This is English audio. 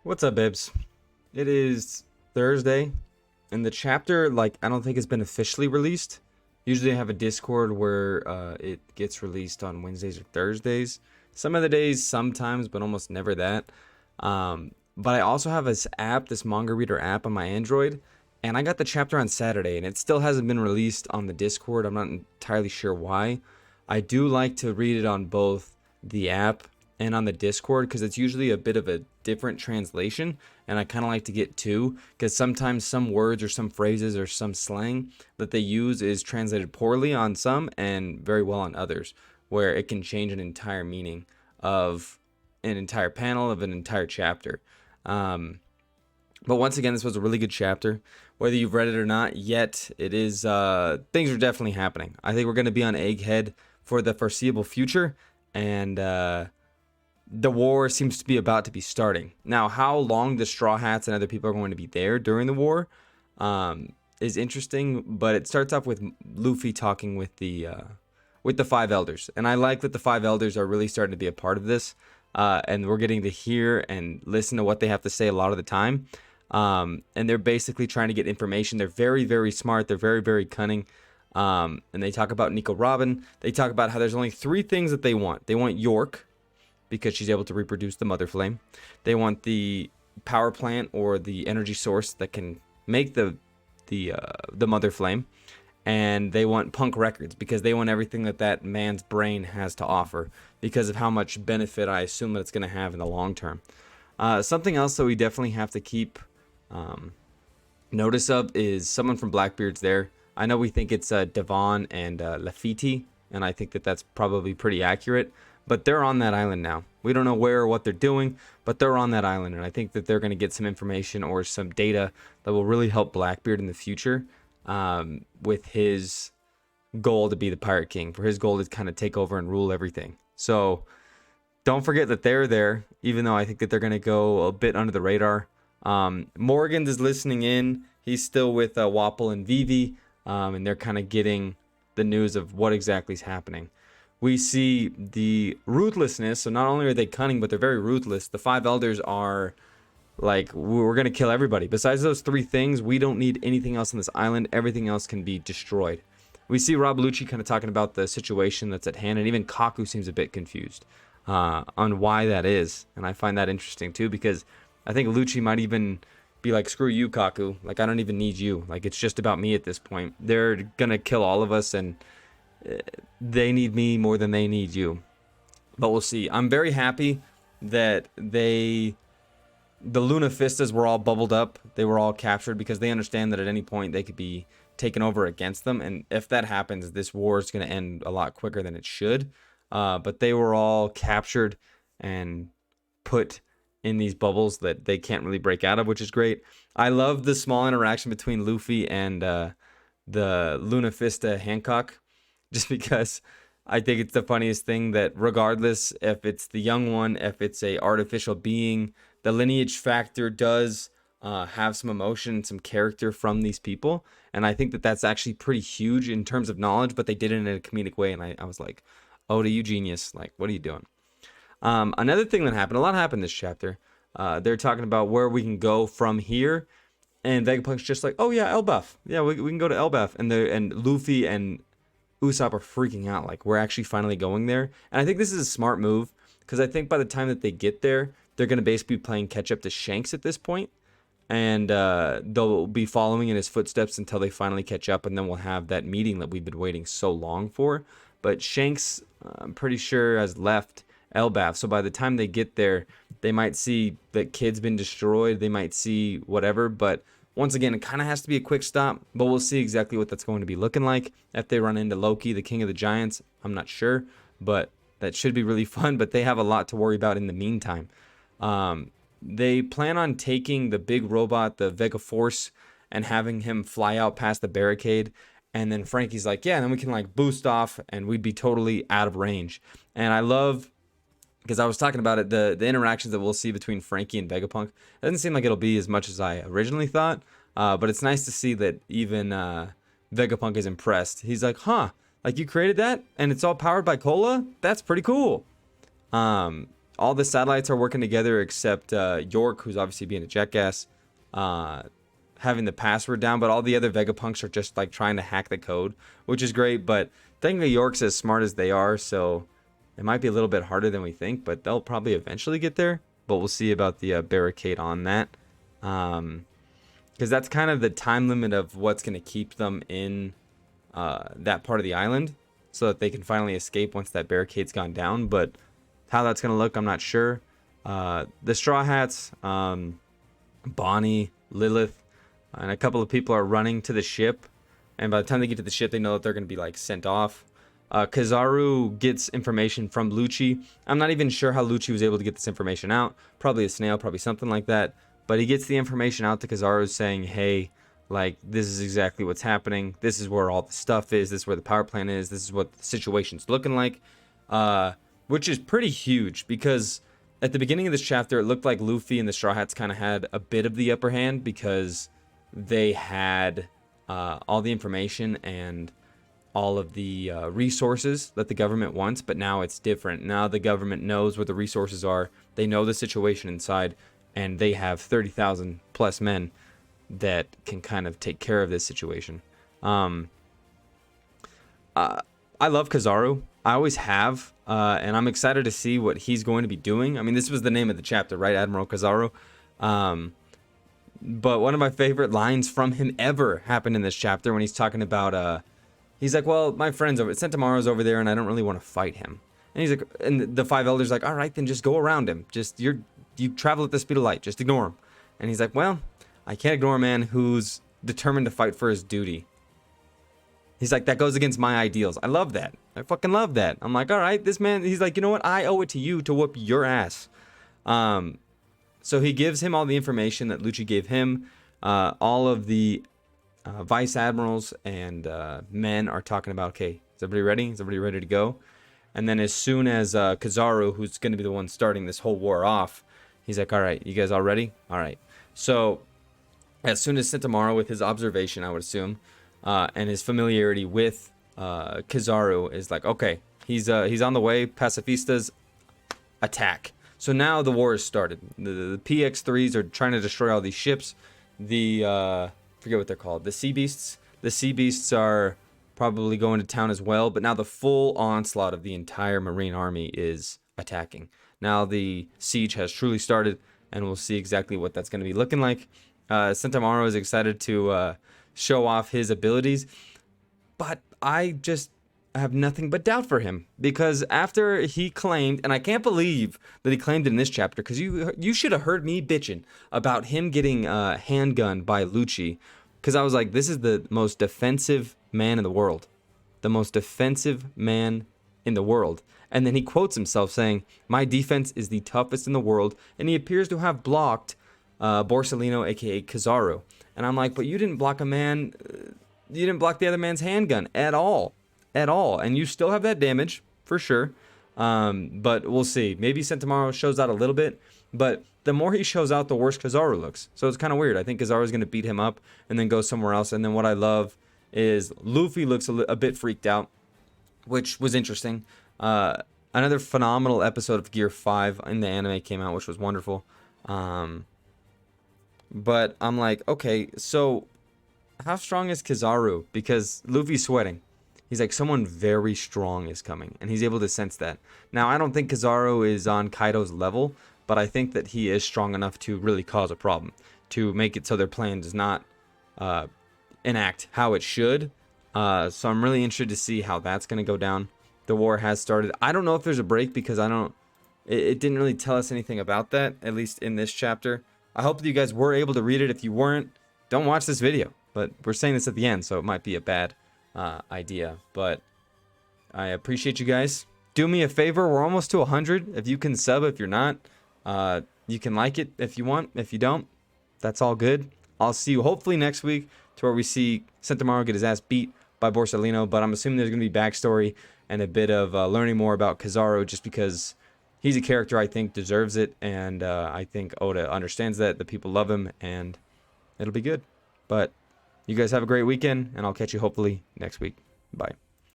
What's up, Bibs? It is Thursday, and the chapter, I don't think it's been officially released. Usually I have a Discord where it gets released on Wednesdays or Thursdays. Some of the days, sometimes, but almost never that. But I also have this app, this manga reader app on my Android, and I got the chapter on Saturday, and it still hasn't been released on the Discord. I'm not entirely sure why. I do like to read it on both the app and on the Discord because it's usually a bit of a different translation, and I kind of like to get two because sometimes some words or some phrases or some slang that they use is translated poorly on some and very well on others, where it can change an entire meaning of an entire panel of an entire chapter. But once again, this was a really good chapter. Whether you've read it or not yet, it is things are definitely happening. I think we're going to be on Egghead for the foreseeable future, and the war seems to be about to be starting. Now, how long the Straw Hats and other people are going to be there during the war is interesting, but it starts off with Luffy talking with the five elders, and I like that the five elders are really starting to be a part of this, and we're getting to hear and listen to what they have to say a lot of the time. And they're basically trying to get information. They're very, very smart. They're very, very cunning. And they talk about Nico Robin. They talk about how there's only three things that they want. They want York, because she's able to reproduce the mother flame. They want the power plant or the energy source that can make the mother flame, and they want Punk Records because they want everything that man's brain has to offer because of how much benefit I assume that it's going to have in the long term. Something else that we definitely have to keep notice of is someone from Blackbeard's there. I know we think it's Devon and Lafitte, and I think that that's probably pretty accurate. But they're on that island now. We don't know where or what they're doing, but they're on that island. And I think that they're going to get some information or some data that will really help Blackbeard in the future with his goal to be the Pirate King, for his goal to kind of take over and rule everything. So don't forget that they're there, even though I think that they're going to go a bit under the radar. Morgan's is listening in. He's still with Wapple and Vivi, and they're kind of getting the news of what exactly is happening. We see the ruthlessness. So not only are they cunning, but they're very ruthless. The five elders are like, we're going to kill everybody. Besides those three things, we don't need anything else on this island. Everything else can be destroyed. We see Rob Lucci kind of talking about the situation that's at hand. And even Kaku seems a bit confused on why that is. And I find that interesting too, because I think Lucci might even be like, screw you, Kaku. Like, I don't even need you. Like, it's just about me at this point. They're going to kill all of us, and they need me more than they need you. But we'll see. I'm very happy that the Lunafistas were all bubbled up. They were all captured because they understand that at any point they could be taken over against them. And if that happens, this war is going to end a lot quicker than it should. But they were all captured and put in these bubbles that they can't really break out of, which is great. I love the small interaction between Luffy and the Lunafista Hancock, just because I think it's the funniest thing that regardless if it's the young one, if it's a artificial being, the lineage factor does have some emotion, some character from these people. And I think that that's actually pretty huge in terms of knowledge, but they did it in a comedic way. And I was like, oh, to you, genius. Like, what are you doing? Another thing that happened, a lot happened this chapter. They're talking about where we can go from here. And Vegapunk's just like, oh yeah, Elbaf. Yeah, we can go to Elbaf. And Luffy and Usopp are freaking out, like, we're actually finally going there. And I think this is a smart move, because I think by the time that they get there, they're going to basically be playing catch up to Shanks at this point, and they'll be following in his footsteps until they finally catch up, and then we'll have that meeting that we've been waiting so long for. But Shanks, I'm pretty sure, has left Elbaf, so by the time they get there, they might see that Kid's been destroyed, they might see whatever, but once again, it kind of has to be a quick stop, but we'll see exactly what that's going to be looking like. If they run into Loki, the King of the Giants, I'm not sure, but that should be really fun. But they have a lot to worry about in the meantime. They plan on taking the big robot, the Vega Force, and having him fly out past the barricade. And then Frankie's like, yeah, then we can like boost off and we'd be totally out of range. And I love, because I was talking about it, the interactions that we'll see between Frankie and Vegapunk. It doesn't seem like it'll be as much as I originally thought, but it's nice to see that even Vegapunk is impressed. He's like, huh, like you created that and it's all powered by cola? That's pretty cool. all the satellites are working together except York, who's obviously being a jackass, having the password down, but all the other Vegapunks are just like trying to hack the code, which is great. But technically York's as smart as they are, so it might be a little bit harder than we think, but they'll probably eventually get there. But we'll see about the barricade on that, because that's kind of the time limit of what's going to keep them in that part of the island, so that they can finally escape once that barricade's gone down. But how that's going to look, I'm not sure. The Straw Hats, Bonnie, Lilith, and a couple of people are running to the ship, and by the time they get to the ship, they know that they're going to be like sent off. Kizaru gets information from Lucci. I'm not even sure how Lucci was able to get this information out. Probably a snail, probably something like that. But he gets the information out to Kizaru saying, hey, like, this is exactly what's happening. This is where all the stuff is. This is where the power plant is. This is what the situation's looking like. Which is pretty huge, because at the beginning of this chapter, it looked like Luffy and the Straw Hats kind of had a bit of the upper hand, because they had all the information and all of the resources that the government wants. But now it's different. Now the government knows what the resources are. They know the situation inside, and they have 30,000 plus men that can kind of take care of this situation. I love Kizaru. I always have, and I'm excited to see what he's going to be doing. I mean, this was the name of the chapter, right? Admiral Kizaru. But one of my favorite lines from him ever happened in this chapter, when he's talking about, he's like, well, my friend's over, Sentomaru's over there, and I don't really want to fight him. And he's like, and the five elders like, all right, then just go around him. Just, you travel at the speed of light. Just ignore him. And he's like, well, I can't ignore a man who's determined to fight for his duty. He's like, that goes against my ideals. I love that. I fucking love that. I'm like, all right, this man, he's like, you know what? I owe it to you to whoop your ass. So he gives him all the information that Lucci gave him. All of the vice admirals and men are talking about, okay, is everybody ready? Is everybody ready to go? And then as soon as Kizaru, who's going to be the one starting this whole war off, he's like, all right, you guys all ready? All right. So as soon as Sentomaru, with his observation, I would assume, and his familiarity with Kizaru, is like, okay, he's on the way. Pacifistas, attack. So now the war has started. The PX-3s are trying to destroy all these ships. The forget what they're called. The Sea Beasts. The Sea Beasts are probably going to town as well. But now the full onslaught of the entire Marine Army is attacking. Now the siege has truly started, and we'll see exactly what that's going to be looking like. Sentomaru is excited to show off his abilities, but I have nothing but doubt for him, because after he claimed, and I can't believe that he claimed it in this chapter, because you should have heard me bitching about him getting handgunned by Lucci, because I was like, this is the most defensive man in the world, the most defensive man in the world. And then he quotes himself saying, my defense is the toughest in the world, and he appears to have blocked Borsalino, aka Kizaru. And I'm like, but you didn't block a man, you didn't block the other man's handgun at all, and you still have that damage for sure. But we'll see. Maybe Sentomaru shows out a little bit, but the more he shows out, the worse Kizaru looks. So it's kind of weird. I think Kizaru is going to beat him up and then go somewhere else. And then what I love is Luffy looks a bit freaked out, which was interesting. Another phenomenal episode of Gear 5 in the anime came out, which was wonderful. But I'm like, okay, so how strong is Kizaru? Because Luffy's sweating. He's like, someone very strong is coming, and he's able to sense that. Now, I don't think Kizaru is on Kaido's level, but I think that he is strong enough to really cause a problem, to make it so their plan does not enact how it should. So I'm really interested to see how that's going to go down. The war has started. I don't know if there's a break, because it didn't really tell us anything about that, at least in this chapter. I hope that you guys were able to read it. If you weren't, don't watch this video. But we're saying this at the end, so it might be a bad idea. But I appreciate you guys. Do me a favor. We're almost to 100. If you can sub, if you're not, you can like it if you want. If you don't, that's all good. I'll see you hopefully next week, to where we see Sentomaru get his ass beat by Borsalino. But I'm assuming there's going to be backstory and a bit of learning more about Kizaru, just because he's a character I think deserves it, and I think Oda understands that. The people love him, and it'll be good. But you guys have a great weekend, and I'll catch you hopefully next week. Bye.